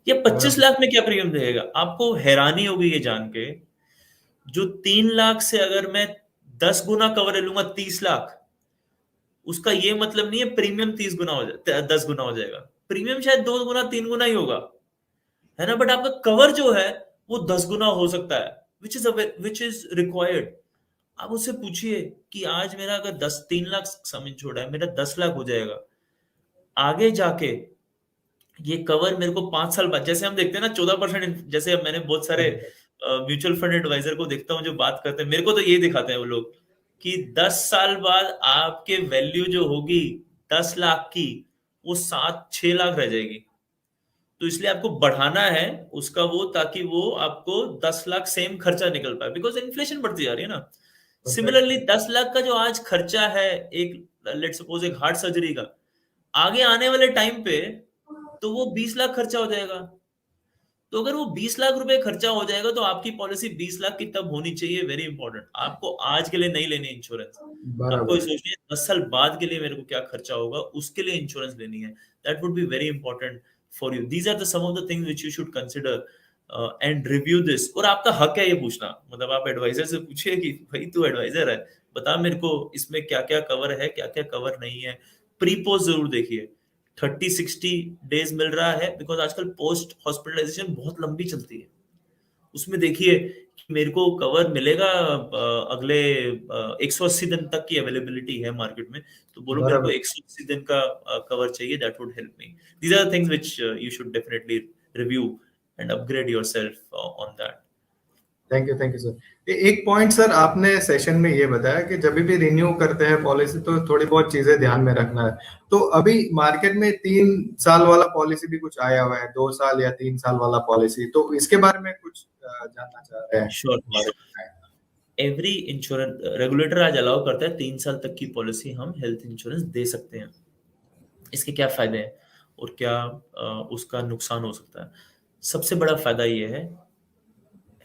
या 25 लाख में क्या प्रीमियम लगेगा। आपको हैरानी होगी ये जान के, जो 3 लाख से अगर मैं 10 गुना कवर ले लूंगा 30 लाख, उसका ये मतलब नहीं है प्रीमियम 30 गुना हो जाए 10 गुना हो जाएगा, प्रीमियम शायद 2 गुना 3 गुना ही होगा, है ना, बट आपका कवर जो है वो 10 गुना हो सकता है, विच इज रिक्वायर्ड। आप उससे पूछिए कि आज मेरा अगर 3 लाख सम इंश्योर्ड है, मेरा 10 लाख हो जाएगा, आगे जाके ये कवर मेरे को 5 साल बाद, जैसे हम देखते हैं ना 14%, जैसे अब मैंने बहुत सारे म्यूचुअल फंड एडवाइजर को देखता हूँ जो बात करते हैं, मेरे को तो ये दिखाते हैं वो लोग कि 10 साल बाद आपके वैल्यू जो होगी 10 लाख की, वो 7-6 लाख रह जाएगी। तो इसलिए आपको बढ़ाना है उसका वो, ताकि वो आपको 10 लाख सेम खर्चा निकल पाए, बिकॉज इन्फ्लेशन बढ़ती जा रही है ना। सिमिलरली 10 लाख का जो आज खर्चा है एक, लेट सपोज एक हार्ट सर्जरी का, आगे आने वाले टाइम पे तो वो 20 लाख खर्चा हो जाएगा। तो अगर वो 20 लाख रुपए खर्चा हो जाएगा तो आपकी पॉलिसी 20 लाख की तब होनी चाहिए। वेरी इंपॉर्टेंट, आपको आज के लिए नहीं लेनी इंश्योरेंस, आपको ये बराबर। सोचनी है 10 साल बाद के लिए मेरे को क्या खर्चा होगा, उसके लिए इंश्योरेंस लेनी है। That would be very important for you. These are the some of the things which you should consider and review this. और आपका हक है ये पूछना, मतलब आप एडवाइजर से पूछिए कि भाई तू एडवाइजर है, बता मेरे को इसमें क्या क्या कवर है, क्या क्या कवर नहीं है। प्रीपोज जरूर देखिए, 30-60 डेज मिल रहा है, बिकॉज आजकल पोस्ट हॉस्पिटलाइजेशन बहुत लंबी चलती है। उसमें देखिए कि मेरे को कवर मिलेगा अगले 180 दिन तक की अवेलेबिलिटी है मार्केट में, तो बोलो मेरे को बराबर। 180 दिन का कवर चाहिए, that would help me. These are things which you should definitely review and upgrade yourself on that. Thank you sir. एक पॉइंट सर आपने सेशन में ये बताया कि जब भी रिन्यू करते हैं पॉलिसी तो थोड़ी बहुत चीजें ध्यान में रखना है। तो अभी मार्केट में 3 साल वाला पॉलिसी भी कुछ आया हुआ है, 2 साल या 3 साल वाला पॉलिसी, तो इसके बारे में कुछ जानना चाह रहे हैं श्योर, हमारे। एवरी इंश्योरेंस रेगुलेटर आज अलाउ करता है 3 साल तक की पॉलिसी हम हेल्थ इंश्योरेंस दे सकते हैं। इसके क्या फायदे हैं और क्या उसका नुकसान हो सकता है। सबसे बड़ा फायदा ये है,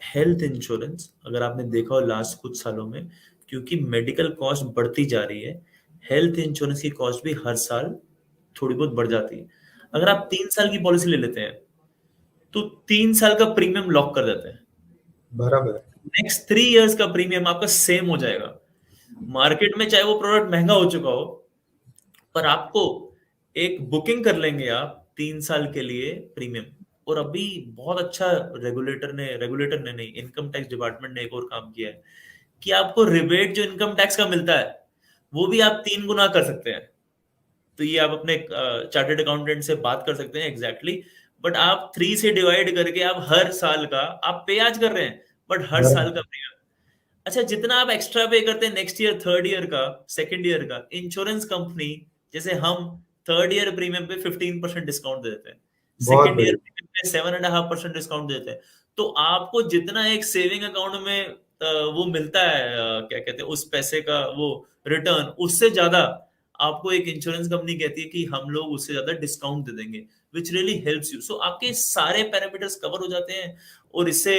हेल्थ इंश्योरेंस अगर आपने देखा हो लास्ट कुछ सालों में, क्योंकि मेडिकल कॉस्ट बढ़ती जा रही है, हेल्थ इंश्योरेंस की कॉस्ट भी हर साल थोड़ी बहुत बढ़ जाती है। अगर आप 3 साल की पॉलिसी ले लेते हैं तो 3 साल का प्रीमियम लॉक कर देते हैं, बराबर है। नेक्स्ट 3 इयर्स का प्रीमियम आपका सेम हो जाएगा। मार्केट में चाहे वो प्रोडक्ट महंगा हो चुका हो, पर आपको एक बुकिंग कर लेंगे आप 3 साल के लिए प्रीमियम। और अभी बहुत अच्छा रेगुलेटर ने नहीं, इनकम टैक्स डिपार्टमेंट ने एक और काम किया है कि आपको रिबेट जो इनकम टैक्स का मिलता है वो भी आप 3 गुना कर सकते हैं। तो ये आप अपने चार्टर्ड अकाउंटेंट से बात कर सकते हैं एग्जैक्टली, बट आप 3 से डिवाइड करके आप हर साल का आप पे आज कर रहे हैं, बट हर साल का बराबर। प्रीमियम। अच्छा, जितना आप एक्स्ट्रा पे करते हैं नेक्स्ट ईयर, थर्ड ईयर का, सेकंड ईयर का, इंश्योरेंस कंपनी जैसे हम थर्ड ईयर प्रीमियम पे 15% डिस्काउंट दे देते हैं, बहुत सेकंड ईयर बढ़िया। प्रीमियम पे 7.5% डिस्काउंट देते हैं। तो आपको जितना एक सेविंग अकाउंट में वो मिलता है, क्या कहते हैं उस पैसे का वो रिटर्न, उससे ज्यादा आपको एक इंश्योरेंस कंपनी कहती है कि हम लोग उससे ज्यादा डिस्काउंट दे देंगे, विच रियली हेल्प्स यू। सो आपके सारे पैरामीटर्स कवर हो जाते हैं और इससे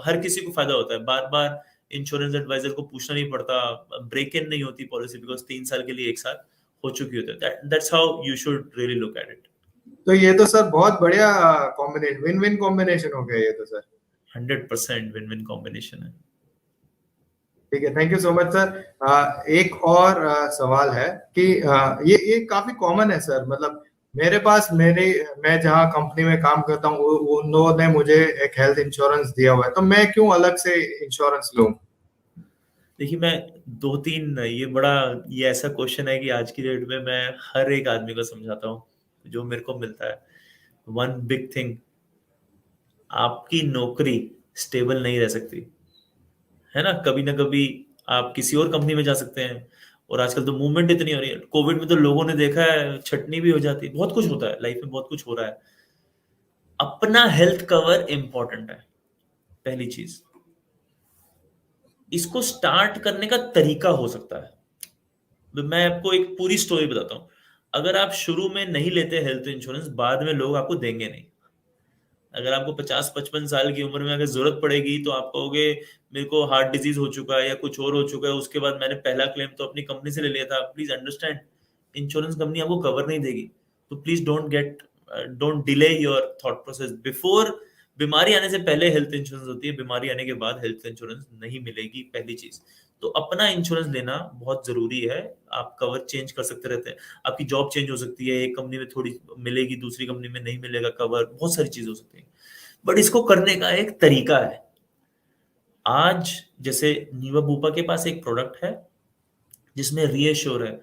हर किसी को फायदा होता है। बार बार इंश्योरेंस एडवाइजर को पूछना नहीं पड़ता, ब्रेक इन नहीं होती पॉलिसी, बिकॉज 3 साल के लिए एक साथ हो चुकी होती है। That's how you should really look at it. तो ये तो सर बहुत बढ़िया कॉम्बिनेशन, विन विन कॉम्बिनेशन हो गया ये तो सर। 100% विन विन कॉम्बिनेशन है। ठीक है, thank you so much sir. एक और सवाल है कि ये काफी कॉमन है सर, मतलब मेरे पास, मैं जहाँ कंपनी में काम करता हूँ उन्होंने मुझे एक हेल्थ इंश्योरेंस दिया हुआ है, तो मैं क्यों अलग से इंश्योरेंस लूं? देखिए, मैं दो तीन, ये ऐसा क्वेश्चन है कि आज की डेट में मैं हर एक आदमी को समझाता हूँ जो मेरे को मिलता है। वन बिग थिंग, आपकी नौकरी स्टेबल नहीं रह सकती है ना। कभी ना कभी आप किसी और कंपनी में जा सकते हैं, और आजकल तो मूवमेंट इतनी हो रही है। कोविड में तो लोगों ने देखा है, छटनी भी हो जाती है, बहुत कुछ होता है लाइफ में, बहुत कुछ हो रहा है। अपना हेल्थ कवर इंपॉर्टेंट है, पहली चीज। इसको स्टार्ट करने का तरीका हो सकता है, तो मैं आपको एक पूरी स्टोरी बताता हूँ। अगर आप शुरू में नहीं लेते हेल्थ इंश्योरेंस, बाद में लोग आपको देंगे नहीं। अगर आपको 50-55 साल की उम्र में अगर जरूरत पड़ेगी तो आप कहोगे मेरे को हार्ट डिजीज हो चुका है या कुछ और हो चुका है, उसके बाद मैंने पहला क्लेम तो अपनी कंपनी से ले लिया था। प्लीज अंडरस्टैंड, इंश्योरेंस कंपनी आपको कवर नहीं देगी। तो please don't delay your thought process before. बीमारी आने से पहले हेल्थ इंश्योरेंस होती है, बीमारी आने के बाद हेल्थ इंश्योरेंस नहीं मिलेगी, पहली चीज। तो अपना इंश्योरेंस लेना बहुत जरूरी है। आप कवर चेंज कर सकते रहते हैं, आपकी जॉब चेंज हो सकती है, एक कंपनी में थोड़ी मिलेगी, दूसरी कंपनी में नहीं मिलेगा कवर, बहुत सारी चीज हो सकती है। बट इसको करने का एक तरीका है। आज जैसे नीवा बूपा के पास एक प्रोडक्ट है जिसमें रीएश्योर है,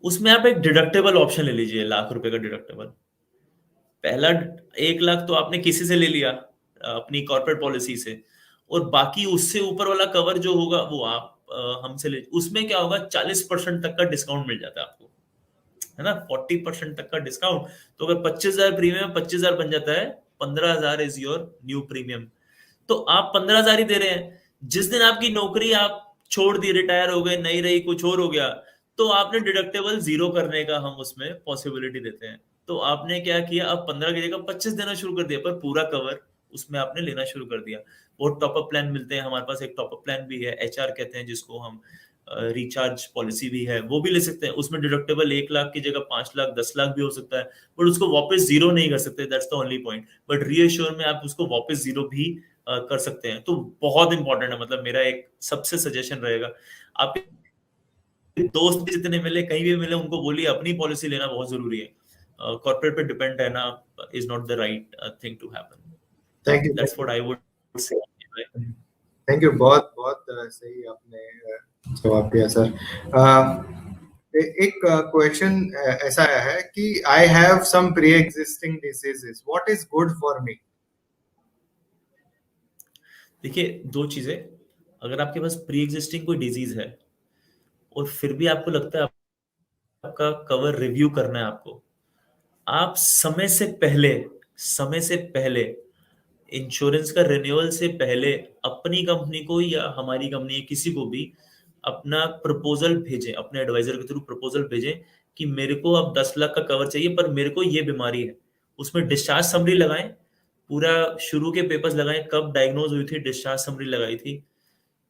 उसमें आप एक डिडक्टेबल ऑप्शन ले लीजिए, ₹1,00,000 का डिडक्टेबल। पहला 1 लाख तो आपने किसी से ले लिया, अपनी कॉर्पोरेट पॉलिसी से, और बाकी उससे ऊपर वाला कवर जो होगा वो आप हमसे ले। उसमें क्या होगा, 40% तक का डिस्काउंट मिल जाता है आपको, है ना, 40% तक का डिस्काउंट। तो अगर 25,000 प्रीमियम, 25,000 बन जाता है, 15,000 इज योर न्यू प्रीमियम। तो आप 15,000 ही दे रहे हैं। जिस दिन आपकी नौकरी आप छोड़ दी, रिटायर हो गए, नहीं रही, कुछ और हो गया, तो आपने डिडक्टेबल जीरो करने का हम उसमें पॉसिबिलिटी देते हैं। तो आपने क्या किया, अब 15 की जगह 25 देना शुरू कर दिया, पर पूरा कवर उसमें आपने लेना शुरू कर दिया। वो टॉप अप प्लान मिलते हैं, हमारे पास एक टॉप अप प्लान भी है, एचआर कहते हैं जिसको हम, रिचार्ज पॉलिसी भी है, वो भी ले सकते हैं। उसमें डिडक्टेबल 1 लाख की जगह 5 लाख, 10 लाख भी हो सकता है, बट उसको वापस जीरो नहीं कर सकते, that's the only point. But reassure में आप उसको वापस जीरो भी कर सकते हैं। तो बहुत इंपॉर्टेंट है, मतलब मेरा एक सबसे सजेशन रहेगा, आपके दोस्त भी जितने मिले, कहीं भी मिले, उनको बोलिए अपनी पॉलिसी लेना बहुत जरूरी है। कॉर्पोरेट पे डिपेंड रहना is not the right thing to happen. Thank you, that's what I would say. Thank you, बहुत बहुत सही आपने जवाब दिया सर। एक क्वेश्चन ऐसा है कि I have some pre existing diseases, what is good for me? देखिए, दो चीजें। अगर आपके पास प्री एग्जिस्टिंग कोई डिजीज है और फिर भी आपको लगता है आपका कवर रिव्यू करना है आपको, आप समय से पहले इंश्योरेंस का रिन्यूअल से पहले अपनी कंपनी को या हमारी कंपनी किसी को भी अपना प्रपोजल भेजें, अपने एडवाइजर के थ्रू प्रपोजल भेजें कि मेरे को अब 10 लाख का कवर चाहिए पर मेरे को ये बीमारी है, उसमें डिस्चार्ज समरी लगाएं, पूरा शुरू के पेपर्स लगाएं, कब डायग्नोज हुई थी, डिस्चार्ज समरी लगाई थी।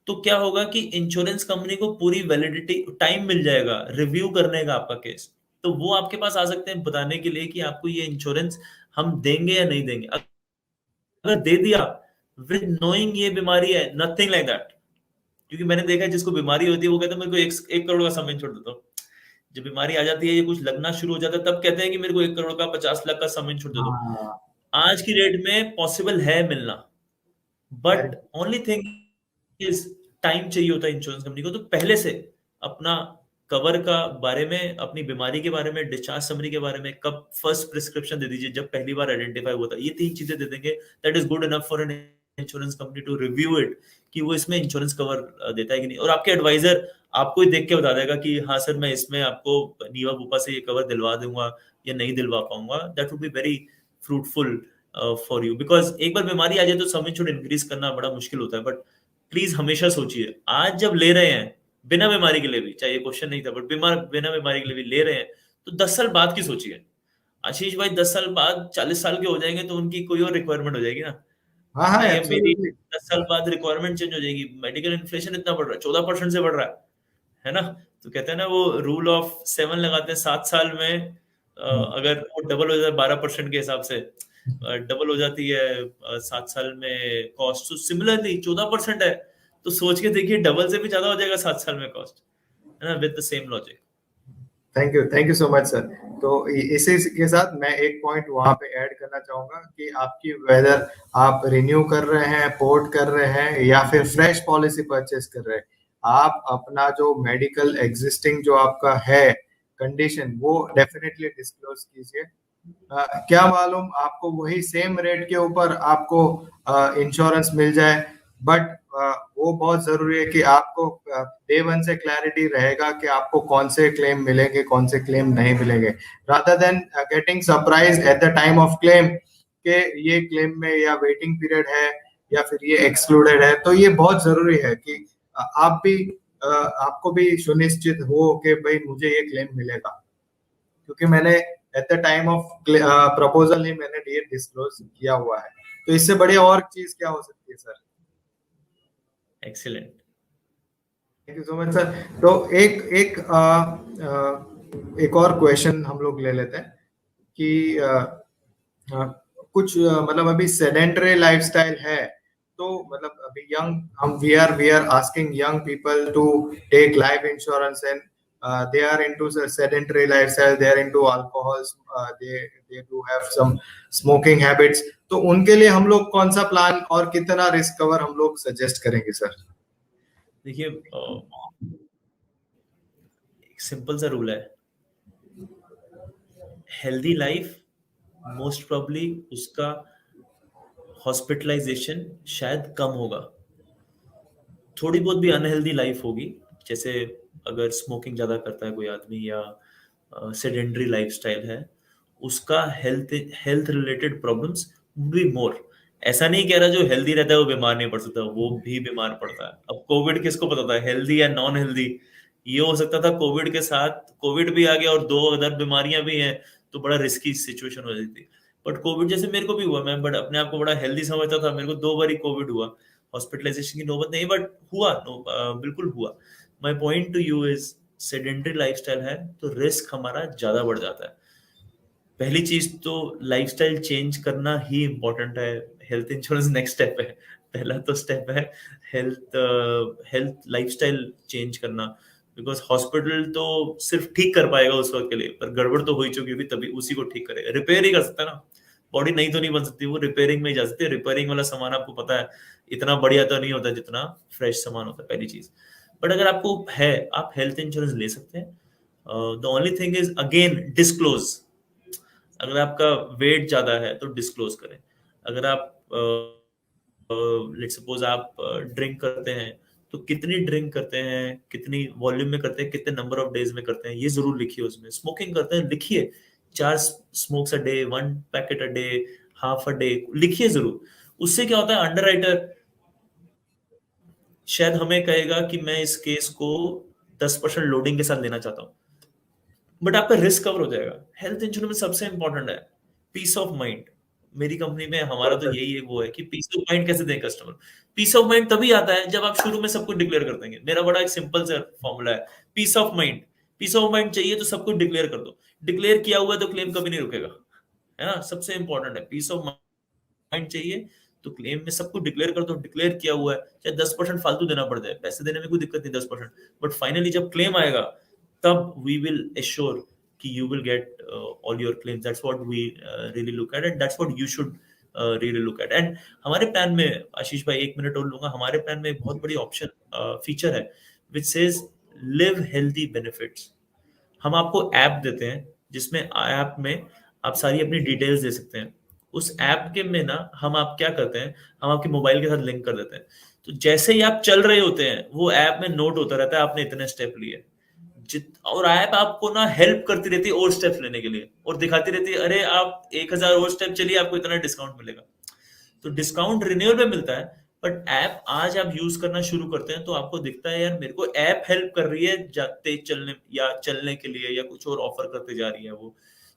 तो क्या होगा कि इंश्योरेंस कंपनी को पूरी वैलिडिटी टाइम मिल जाएगा रिव्यू करने का आपका केस। तो वो आपके पास आ सकते हैं बताने के लिए कि आपको ये इंश्योरेंस हम देंगे या नहीं देंगे। अगर दे दिया विद नोइंग ये बीमारी है, नथिंग लाइक दैट। क्योंकि मैंने देखा है जिसको बीमारी होती है वो कहते हैं मेरे को 1 करोड़ का सामान छोड़ देता हूँ। जब बीमारी आ जाती है, ये कुछ लगना शुरू हो जाता है, तब कहते हैं कि मेरे को 1 करोड़ का 50 लाख का सामान छोड़ दे दो। हाँ, आज की डेट में पॉसिबल है मिलना, but correct. Only thing is time चाहिए होता है इंश्योरेंस कंपनी को। तो पहले से अपना कवर का बारे में, अपनी बीमारी के बारे में, डिस्चार्ज समरी के बारे में, कब फर्स्ट प्रिस्क्रिप्शन दे दीजिए जब पहली बार आइडेंटिफाई हुआ था, ये 3 चीजें दे देंगे। That is good enough for an insurance company to review it कि वो इसमें इंश्योरेंस कवर देता है कि नहीं। और आपके एडवाइजर आपको ही देख के बता देगा कि हाँ सर मैं इसमें आपको नीवा बुपा से ये कवर दिलवा दूंगा या नहीं दिलवा पाऊंगा। That would be very fruitful for you, because एक बार बीमारी आ जाए तो सम इंश्योर्ड इंक्रीज करना बड़ा मुश्किल होता है। बट प्लीज हमेशा सोचिए, आज जब ले रहे हैं बिना बीमारी के लिए भी, चाहे ये क्वेश्चन नहीं था बट बिना बीमारी के लिए भी ले रहे हैं, तो 10 साल बाद की सोचिए। आशीष भाई 10 साल बाद 40 साल के हो जाएंगे तो उनकी कोई और रिक्वायरमेंट हो जाएगी ना। हाँ हाँ, मैं ये मेरी एब्सोल्युटली। 10 साल बाद रिक्वायरमेंट चेंज हो जाएगी। मेडिकल इन्फ्लेशन इतना बढ़ रहा है, 14% से बढ़ रहा है ना। तो कहते हैं ना वो रूल ऑफ 7 लगाते हैं, 7 साल में अगर वो डबल हो जाए 12% के हिसाब से, डबल हो जाती है 7 साल में कॉस्ट। तो सिमिलरली 14% है, तो सोच के देखिए डबल से भी ज्यादा हो जाएगा 7 साल में कॉस्ट, है ना, with the same logic. Thank you so much sir. तो इसी के साथ मैं एक पॉइंट वहां पे ऐड करना चाहूंगा कि आपकी वेदर आप रिन्यू कर रहे हैं, पोर्ट कर रहे हैं, या फिर फ्रेश पॉलिसी परचेस कर रहे हैं, आप अपना जो मेडिकल एग्जिस्टिंग जो आपका है कंडीशन वो डेफिनेटली डिस्क्लोज कीजिए। क्या मालूम आपको वही सेम रेट के ऊपर आपको इंश्योरेंस मिल जाए, बट वो बहुत जरूरी है कि आपको डे वन से क्लैरिटी रहेगा कि आपको कौन से क्लेम मिलेंगे, कौन से क्लेम नहीं मिलेंगे, rather than getting surprise eight the time of claim कि ये क्लेम में या वेटिंग पीरियड है या फिर ये एक्सक्लूडेड है। तो ये बहुत जरूरी है कि आप भी आपको भी सुनिश्चित हो कि भाई मुझे ये क्लेम मिलेगा, क्योंकि मैंने at the time of proposal ही मैंने ये डिस्क्लोज किया हुआ है। तो इससे बढ़िया और चीज क्या हो सकती है sir. Excellent. Thank you so much sir. तो एक और क्वेश्चन हम लोग ले लेते हैं कि कुछ मतलब अभी सेडेंटरी लाइफस्टाइल है, तो मतलब अभी यंग हम we are asking young people to take life insurance and they are into sedentary lifestyle, they are into alcohols, they do have some smoking habits। तो उनके लिए हम लोग कौन सा प्लान और कितना रिस्क कवर हम लोग सजेस्ट करेंगे सर। देखिए एक सिंपल सा रूल है, हेल्दी लाइफ मोस्ट प्रोबब्ली उसका हॉस्पिटलाइजेशन शायद कम होगा। थोड़ी बहुत भी अनहेल्दी लाइफ होगी, जैसे अगर स्मोकिंग ज्यादा करता है कोई आदमी या सेडेंटरी लाइफस्टाइल है, उसका हेल्थ हेल्थ रिलेटेड प्रॉब्लम्स भी मोर। ऐसा नहीं कह रहा जो हेल्दी रहता है वो बीमार नहीं पड़ सकता, वो भी बीमार पड़ता है। अब कोविड किसको पता था हेल्दी या नॉन हेल्दी, ये हो सकता था कोविड के साथ कोविड भी आ गया और 2 अदर बीमारियां भी हैं, तो बड़ा रिस्की सिचुएशन हो जाती थी। बट कोविड जैसे मेरे को भी हुआ, मैं बट अपने आप को बड़ा हेल्दी समझता था, मेरे को 2 बार ही कोविड हुआ, हॉस्पिटलाइजेशन की नौबत नहीं, बट हुआ, बिल्कुल हुआ। My point two you is sedentary lifestyle है तो रिस्क हमारा ज्यादा बढ़ जाता है। पहली चीज तो लाइफस्टाइल चेंज करना ही इंपॉर्टेंट है, हेल्थ इंश्योरेंस नेक्स्ट स्टेप है। पहला तो स्टेप है हेल्थ हेल्थ लाइफस्टाइल चेंज करना, बिकॉज हॉस्पिटल तो सिर्फ ठीक कर पाएगा उस वक्त के लिए, पर गड़बड़ तो हो ही चुकी होगी तभी उसी को ठीक करेगा, रिपेयर ही कर सकता है ना। बॉडी नहीं तो नहीं बन सकती, वो रिपेयरिंग में ही जा सकती है। रिपेयरिंग वाला सामान आपको पता है इतना बढ़िया तो नहीं होता जितना फ्रेश सामान होता है, पहली चीज। बट अगर आपको है, आप हेल्थ इंश्योरेंस ले सकते हैं। The only thing is again disclose. अगर आपका वेट ज्यादा है तो डिस्क्लोज करें। अगर आप लेट सपोज आप ड्रिंक करते हैं तो कितनी ड्रिंक करते हैं, कितनी वॉल्यूम में करते हैं, कितने नंबर ऑफ डेज में करते हैं, ये जरूर लिखिए। उसमें स्मोकिंग करते हैं लिखिए, 4 smokes a day, 1 packet a day, half a day, लिखिए जरूर। उससे क्या होता है, अंडर राइटर शायद हमें कहेगा कि मैं इस केस को 10% लोडिंग के साथ लेना चाहता हूँ, बट आपका रिस्क कवर हो जाएगा। हेल्थ इंश्योरेंस में सबसे इंपॉर्टेंट है पीस ऑफ माइंड। मेरी कंपनी में हमारा तो यही एक वो है कि पीस ऑफ माइंड कैसे दें कस्टमर। पीस ऑफ माइंड तभी आता है जब आप शुरू में सब कुछ डिक्लेयर कर देंगे। मेरा बड़ा एक सिंपल सा फॉर्मूला है, peace of mind. Peace of mind चाहिए तो सब कुछ डिक्लेयर कर दो। डिक्लेयर किया हुआ है तो क्लेम कभी नहीं रुकेगा, है ना। सबसे इंपॉर्टेंट है पीस ऑफ माइंड चाहिए तो क्लेम में सब कुछ डिक्लेयर कर दो। डिक्लेयर किया हुआ है चाहे 10% फालतू देना पड़ जाए, पैसे देने में कोई दिक्कत नहीं 10%, बट फाइनली जब क्लेम आएगा तब वी विल एश्योर कि you will get all your claims. That's what we really look at and that's what you should really look at. And हमारे प्लान में, आशीष भाई एक मिनट और लूंगा, हमारे प्लान में एक बहुत बड़ी ऑप्शन फीचर है which says live healthy benefits. हम आपको ऐप देते हैं जिसमें ऐप में आप सारी अपनी डिटेल्स दे सकते हैं। उस ऐप के में ना हम आप क्या करते हैं, हम आपके मोबाइल के साथ लिंक कर देते हैं। तो जैसे ही आप चल रहे होते हैं वो ऐप में नोट होता रहता है आपने इतने स्टेप लिए। और ऐप आपको ना हेल्प करती रहती है और स्टेप्स लेने के लिए, और दिखाती रहती है अरे आप 1000 और स्टेप चलिए आपको इतना डिस्काउंट मिलेगा। तो डिस्काउंट रिन्यूअल में मिलता है, बट ऐप आज आप यूज करना शुरू करते हैं तो आपको दिखता है यार मेरे को ऐप हेल्प कर रही है जाते चलने या चलने के लिए, या कुछ और ऑफर करते जा रही है वो।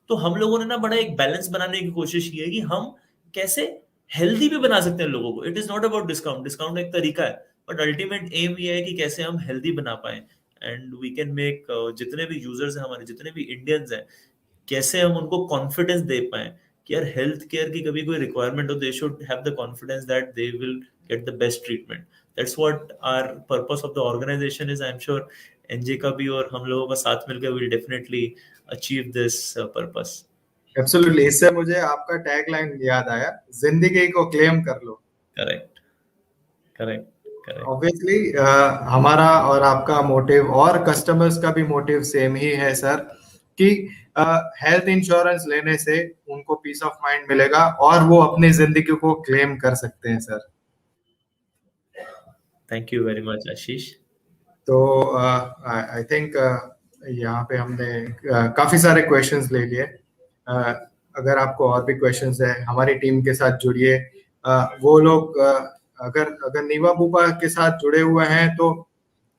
तो हम लोगों ने ना बड़ा एक बैलेंस बनाने की कोशिश की है कि हम कैसे हेल्दी भी बना सकते हैं लोगों को। It is not about discount, discount एक तरीका है, बट अल्टीमेट एम ये है कि कैसे हम हेल्दी बना पाए। एंड वी कैन मेक जितने भी यूजर्स हैं हमारे, जितने भी इंडियंस हैं, कैसे हम उनको कॉन्फिडेंस दे पाए कि यार हेल्थ केयर की कभी कोई रिक्वायरमेंट हो, they should have the confidence that they will get the best treatment. That's what our purpose of the organisation is. I am sure NJ का भी और हम लोगों का साथ मिलकर will definitely achieve this purpose. Absolutely, इससे मुझे आपका टैगलाइन याद आया, जिंदगी को क्लेम कर लो। Correct, correct, correct. ऑब्वियसली हमारा और आपका मोटिव और कस्टमर्स का भी मोटिव सेम ही है सर, कि हेल्थ इंश्योरेंस लेने से उनको पीस ऑफ माइंड मिलेगा और वो अपनी जिंदगी को क्लेम कर सकते हैं sir. Thank you very much Ashish. तो आई थिंक यहाँ पे हमने काफी सारे क्वेश्चंस ले लिए। अगर आपको और भी क्वेश्चंस है हमारी टीम के साथ जुड़िए। वो लोग अगर अगर नीवा बुपा के साथ जुड़े हुए हैं तो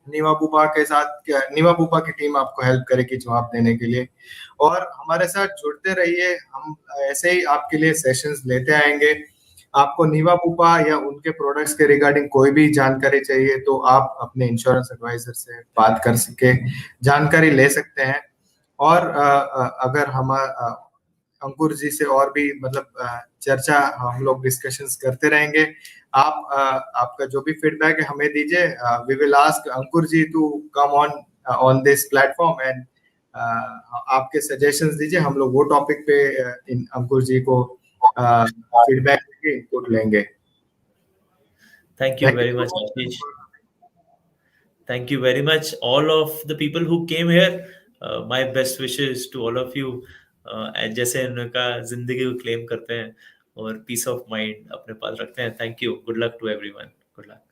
नीवा बुपा की टीम आपको हेल्प करेगी जवाब देने के लिए। और हमारे साथ जुड़ते रहिए, हम ऐसे ही आपके लिए सेशंस लेते आएंगे। आपको नीवा बुपा या उनके प्रोडक्ट्स के रिगार्डिंग कोई भी जानकारी चाहिए तो आप अपने इंश्योरेंस एडवाइजर से बात कर सके जानकारी ले सकते हैं। और अगर हम अंकुर जी से और भी मतलब चर्चा हम लोग डिस्कशंस करते रहेंगे। आपका जो भी फीडबैक है हमें दीजिए। We will ask Ankur ji to come on on this platform and आपके सजेशंस दीजिए। हम लोग वो टॉपिक पे इन अंकुर जी को फीडबैक देंगे, इनपुट लेंगे। Thank you thank very much Ashish. Thank you very much, all of the people who came here. My best wishes to all of you. जैसे उनका जिंदगी को क्लेम करते हैं और पीस ऑफ माइंड अपने पास रखते हैं। Thank you, good luck to everyone, good luck.